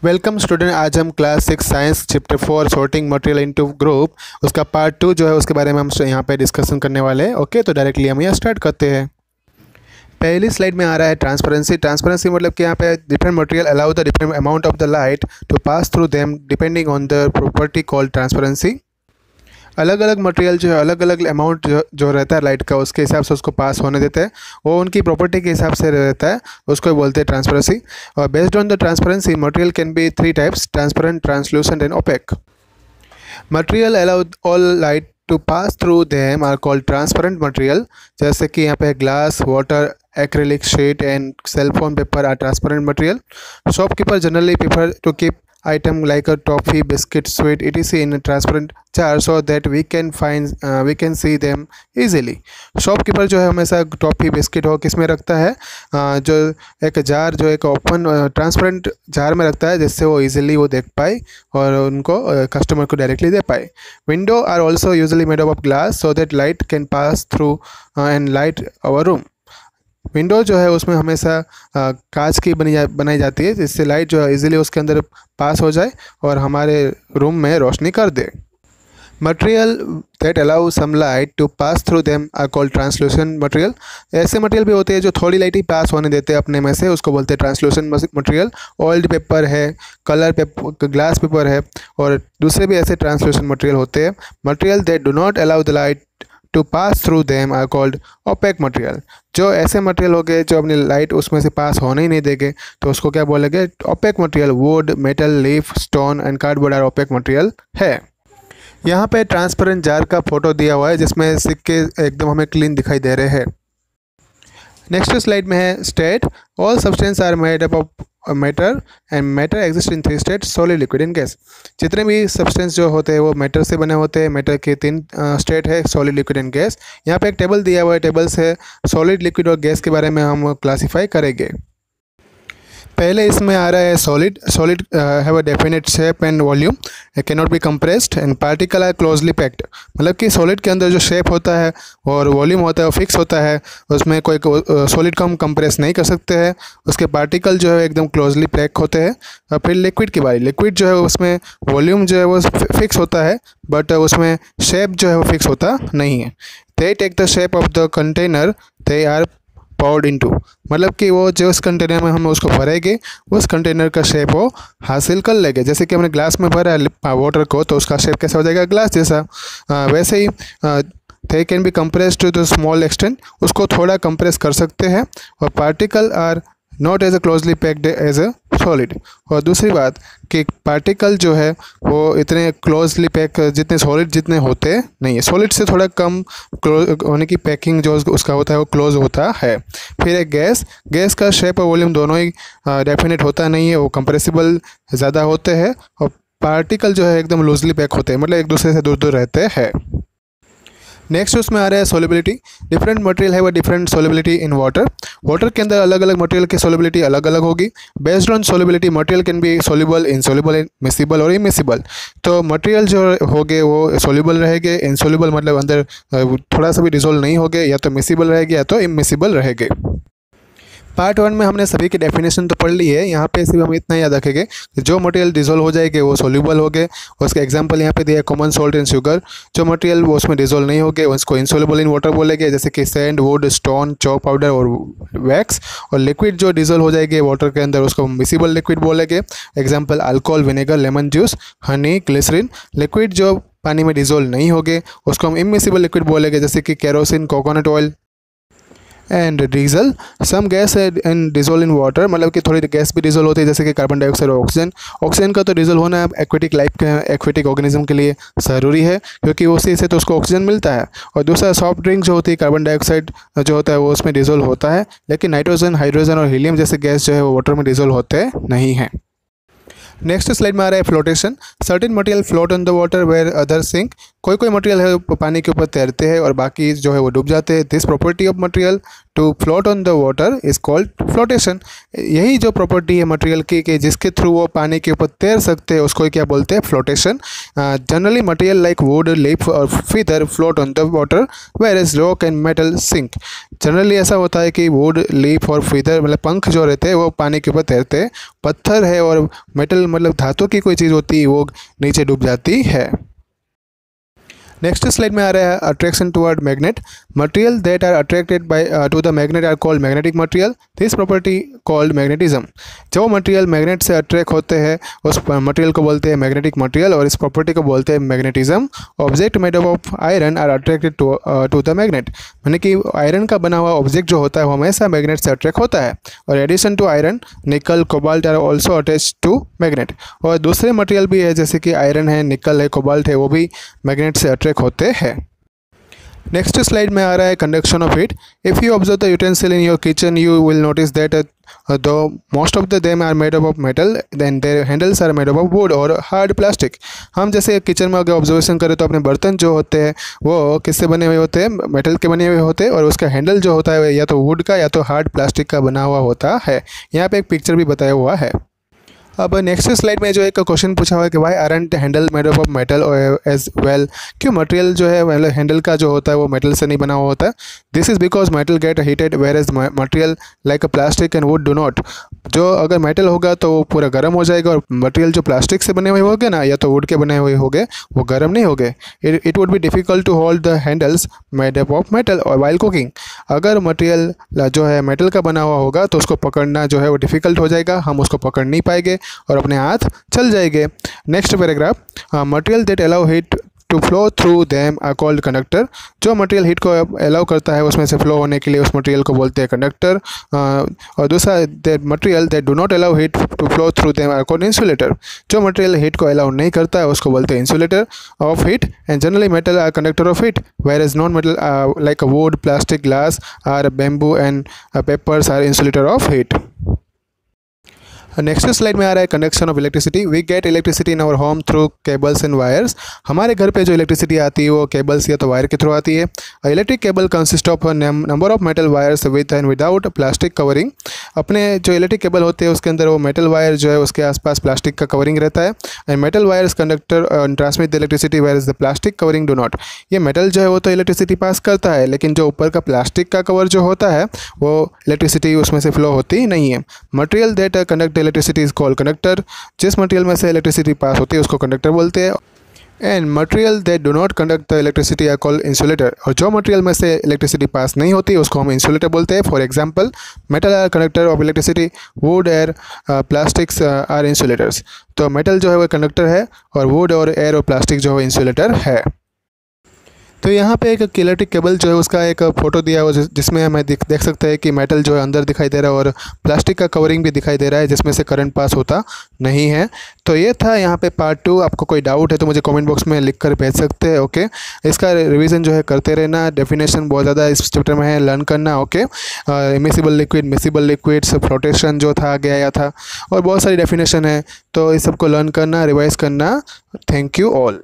Welcome student. आज हम class 6 science chapter 4 sorting material into group उसका पार्ट 2 जो है उसके बारे में हम यहाँ पे डिस्कशन करने वाले हैं। ओके, तो डायरेक्टली हम यहाँ स्टार्ट करते हैं। पहली स्लाइड में आ रहा है ट्रांसपेरेंसी। ट्रांसपेरेंसी मतलब कि यहाँ पे different material allow the different amount of the light to pass through them depending on the property called transparency. अलग अलग मटेरियल जो है अलग अलग अमाउंट जो रहता है लाइट का उसके हिसाब से उसको पास होने देते हैं, वो उनकी प्रॉपर्टी के हिसाब से रहता है, उसको बोलते हैं ट्रांसपेरेंसी। और based on the transparency material can be 3 types: transparent, translucent and opaque. Material allow all light to pass through them are called transparent material. जैसे कि यहाँ पे glass, water, acrylic sheet and cell phone paper are transparent material. Shopkeeper generally prefer to keep item like a toffee, biscuit, sweet etc in a transparent jar so that we can see them easily. Shopkeeper जो है हमेशा toffee, biscuit हो किस में रखता है, जो एक जार जो एक ओपन ट्रांसपेरेंट जार में रखता है जिससे वो इजीली वो देख पाए और उनको कस्टमर को डायरेक्टली दे पाए। Window are also usually made of glass so that light can pass through and light our room. Window जो है उसमें हमेशा कांच की बनाई जाती है जिससे लाइट जो है इजीली उसके अंदर पास हो जाए और हमारे रूम में रोशनी कर दे। Material that allow some light to pass through them are called translucent material. ऐसे मटेरियल भी होते हैं जो थोड़ी लाइट ही पास होने देते हैं अपने में से, उसको बोलते हैं ट्रांसलूसेंट मटेरियल। ऑयल्ड पेपर है, कलर पेपर, ग्लास पेपर है और दूसरे भी ऐसे ट्रांसलूसेंट मटेरियल होते हैं। Material that do not allow the light to pass through them are called opaque material. जो ऐसे मटेरियल हो गए जो अपनी लाइट उसमें से पास होने ही नहीं देंगे तो उसको क्या बोलेंगे? Opaque material. Wood, metal, leaf, stone and cardboard are opaque material है। यहाँ पे ट्रांसपेरेंट जार का फोटो दिया हुआ है जिसमें सिक्के एकदम हमें क्लीन दिखाई दे रहे हैं। नेक्स्ट स्लाइड में है state. All substance are made up of matter and matter exist in 3 state: solid, liquid and gas. जितने भी सब्सटेंस जो होते हैं वो मैटर से बने होते हैं। मैटर के 3 स्टेट है: सॉलिड, लिक्विड एंड गैस। यहाँ पे एक टेबल दिया हुआ है, टेबल से सॉलिड, लिक्विड और गैस के बारे में हम क्लासीफाई करेंगे। पहले इसमें आ रहा है solid. Solid have a definite shape and volume, can not be compressed and particle are closely packed. मतलब कि सॉलिड के अंदर जो शेप होता है और वॉल्यूम होता है वो फिक्स होता है, उसमें कोई सॉलिड को हम कंप्रेस नहीं कर सकते हैं। उसके पार्टिकल जो है एकदम क्लोजली पैक होते हैं। और फिर लिक्विड की बारी। लिक्विड जो है उसमें वॉल्यूम जो है वो फिक्स होता है बट उसमें शेप जो है वो फिक्स होता नहीं है। They take the shape of the container they are poured into. मतलब कि वो जो उस कंटेनर में हम उसको भरेंगे उस कंटेनर का शेप वो हासिल कर लेंगे। जैसे कि हमने ग्लास में भरा है वाटर को तो उसका शेप कैसा हो जाएगा? ग्लास जैसा। वैसे ही they can be compressed to the small extent, उसको थोड़ा कंप्रेस कर सकते हैं। और particle are not as a closely packed as a solid. और दूसरी बात कि पार्टिकल जो है वो इतने क्लोजली पैक जितने सॉलिड जितने होते नहीं है, सॉलिड से थोड़ा कम क्लोज होने की पैकिंग जो उसका होता है वो क्लोज होता है। फिर एक गैस। गैस का शेप और वॉल्यूम दोनों ही डेफिनेट होता नहीं है, वो कंप्रेसिबल ज़्यादा होते हैं। और पार्टिकल जो है एकदम लूजली पैक होते हैं, मतलब एक दूसरे से दूर दूर रहते हैं। नेक्स्ट उसमें आ रहा है सोलिबिलिटी। डिफरेंट मटेरियल है वो different solubility in water. Water के अंदर अलग अलग मटेरियल की सोलिबिलिटी अलग अलग होगी। Based on solubility material can B soluble, insoluble, miscible और इमिसिबल। तो मटेरियल जो होंगे वो सोल्यूबल रहेंगे, इनसोल्यूबल मतलब अंदर थोड़ा सा भी डिसोल्व नहीं होंगे, या तो मिसिबल रहेंगे या तो इमिसिबल रहेंगे। पार्ट 1 में हमने सभी की डेफिनेशन तो पढ़ ली है। यहाँ पे सिर्फ हम इतना याद रखेंगे कि जो मटेरियल डिसोल्व हो जाएंगे वो सोल्यूबल हो गए। उसका एग्जांपल यहाँ पे दिया है कॉमन सॉल्ट एंड शुगर। जो मटेरियल वो उसमें डिसोल्व नहीं होंगे उसको इनसोल्यूबल इन वाटर बोलेंगे, जैसे कि sand, wood, stone, chalk powder और वैक्स। और लिक्विड जो डिसोल्व हो जाएंगे वाटर के अंदर उसको मिसिबल लिक्विड बोलेंगे। Example alcohol, vinegar, lemon juice, honey, glycerine. लिक्विड जो पानी में डिसोल्व नहीं होंगे उसको हम इमिसिबल लिक्विड बोलेंगे, जैसे कि kerosene, coconut oil and diesel. Some gas and dissolve in water, मतलब कि थोड़ी गैस भी डिसोल्व होती है जैसे कि कार्बन डाइऑक्साइड और ऑक्सीजन। ऑक्सीजन का तो डिसोल्व होना एक्वेटिक लाइफ के एक्वेटिक ऑर्गेनिज्म के लिए ज़रूरी है क्योंकि उसी से तो उसको ऑक्सीजन मिलता है। और दूसरा सॉफ्ट ड्रिंक जो होती है कार्बन डाइऑक्साइड जो होता है वो उसमें डिसोल्व होता है, लेकिन नाइट्रोजन, हाइड्रोजन और हीलियम जैसे गैस जो है वो वाटर में डिसोल्व होते नहीं हैं। नेक्स्ट स्लाइड में आ रहा है flotation. Certain material float on the water where other sink. कोई कोई मटेरियल है पानी के ऊपर तैरते हैं और बाकी जो है वो डूब जाते हैं। This property of material to float on the water is called flotation. यही जो प्रॉपर्टी है मटेरियल की कि जिसके थ्रू वो पानी के ऊपर तैर सकते हैं उसको क्या बोलते हैं, flotation. Generally material like wood, leaf और feather float on the water where is rock and metal sink. Generally ऐसा होता है कि वुड, लीफ और फीदर मतलब पंख जो रहते हैं वो पानी के ऊपर तैरते हैं, पत्थर है और मेटल मतलब धातु की कोई चीज़ होती है वो नीचे डूब जाती है। नेक्स्ट स्लाइड में आ रहा है attraction toward magnet. Material that are attracted by to the magnet are called magnetic material, this property called magnetism. जो मटेरियल मैग्नेट से अट्रैक्ट होते हैं उस मटेरियल को बोलते हैं मैग्नेटिक मटेरियल और इस प्रॉपर्टी को बोलते हैं magnetism. Object made of iron are attracted to the magnet, यानी कि आयरन का बना हुआ ऑब्जेक्ट जो होता है वो हमेशा मैग्नेट से अट्रैक्ट होता है। और addition to iron, nickel, cobalt are also attach to magnet. और दूसरे मटेरियल भी है जैसे कि आयरन है, निकल है, कोबाल्ट है, वो भी मैग्नेट से अट्रैक्ट होते हैं। नेक्स्ट स्लाइड में आ रहा है conduction of heat. If you observe the utensil in your kitchen you will notice that though most of the them are made up of metal then their handles are made up of wood और hard plastic. हम जैसे kitchen में अगर observation करें तो अपने बर्तन जो होते हैं वो किससे बने हुए होते हैं, मेटल के बने हुए होते हैं और उसका हैंडल जो होता है या तो वुड का या तो हार्ड प्लास्टिक का बना हुआ होता है। यहाँ पे एक पिक्चर भी बताया हुआ है। अब नेक्स्ट स्लाइड में जो एक क्वेश्चन पूछा हुआ है कि why aren't handle made up of metal as well, क्यों मटेरियल जो है मतलब हैंडल का जो होता है वो मेटल से नहीं बना हुआ होता है। This is because metal get heated whereas material like plastic and wood do not. जो अगर मेटल होगा तो वो पूरा गर्म हो जाएगा और मटेरियल जो प्लास्टिक से बने हुए होंगे ना या तो वुड के बने हुए होंगे वो गर्म नहीं होंगे। It would be difficult to hold the handles made up of metal और वाइल कुकिंग। अगर मटेरियल जो है मेटल का बना हुआ होगा तो उसको पकड़ना जो है वो डिफ़िकल्ट हो जाएगा, हम उसको पकड़ नहीं पाएंगे और अपने हाथ चल जाएंगे। Next paragraph, material that allow heat to flow through them are called conductor. जो मटेरियल हीट को अलाउ करता है उसमें से फ्लो होने के लिए उस मटेरियल को बोलते हैं कंडक्टर। और दूसरा that material that do not allow heat to flow through them are called insulator. जो मटेरियल हीट को अलाउ नहीं करता है उसको बोलते हैं insulator of heat. And generally metal are conductor of heat whereas non metal like wood, plastic, glass or bamboo and papers are insulator of heat. Next slide में आ रहा है conduction of electricity. We get electricity in our home through cables and wires. हमारे घर पे जो electricity आती है वो केबल्स या तो वायर के थ्रू आती है। Electric cable consist of number of metal wires with and without plastic covering. अपने जो इलेक्ट्रिक केबल होते हैं उसके अंदर वो मेटल वायर जो है उसके आसपास प्लास्टिक का कवरिंग रहता है। And metal wires conductor transmit the electricity whereas the plastic covering do not. ये मेटल जो है वो तो इलेक्ट्रिसिटी पास करता है लेकिन जो ऊपर का प्लास्टिक का कवर जो होता है वो इलेक्ट्रिसिटी उसमें से फ्लो होती नहीं है। Material that conduct electricity is called conductor. जिस मटेरियल में से इलेक्ट्रिसिटी पास होती है उसको कंडक्टर बोलते हैं। And material that do not conduct the electricity are called insulator. और जो मटेरियल में से इलेक्ट्रिसिटी पास नहीं होती उसको हम इंसुलेटर बोलते हैं। For example metal are conductor of electricity, wood, air, plastics are insulators. तो मेटल जो है वो कंडक्टर है और वुड और एयर और प्लास्टिक जो है इंसुलेटर है। तो यहाँ पे एक इलेक्ट्रिक केबल जो है उसका एक फ़ोटो दिया हुआ जिसमें हमें देख सकते हैं कि मेटल जो है अंदर दिखाई दे रहा है और प्लास्टिक का कवरिंग भी दिखाई दे रहा है जिसमें से करंट पास होता नहीं है। तो ये था यहाँ पे पार्ट 2। आपको कोई डाउट है तो मुझे कमेंट बॉक्स में लिख कर भेज सकते हैं। ओके, इसका रिवीजन जो है करते रहना। डेफिनेशन बहुत ज़्यादा इस चैप्टर में है, लर्न करना। Okay, immiscible liquid, miscible liquids, flotation जो था आगे आया था और बहुत सारी डेफिनेशन है तो इस सबको लर्न करना, रिवाइज करना। Thank you all.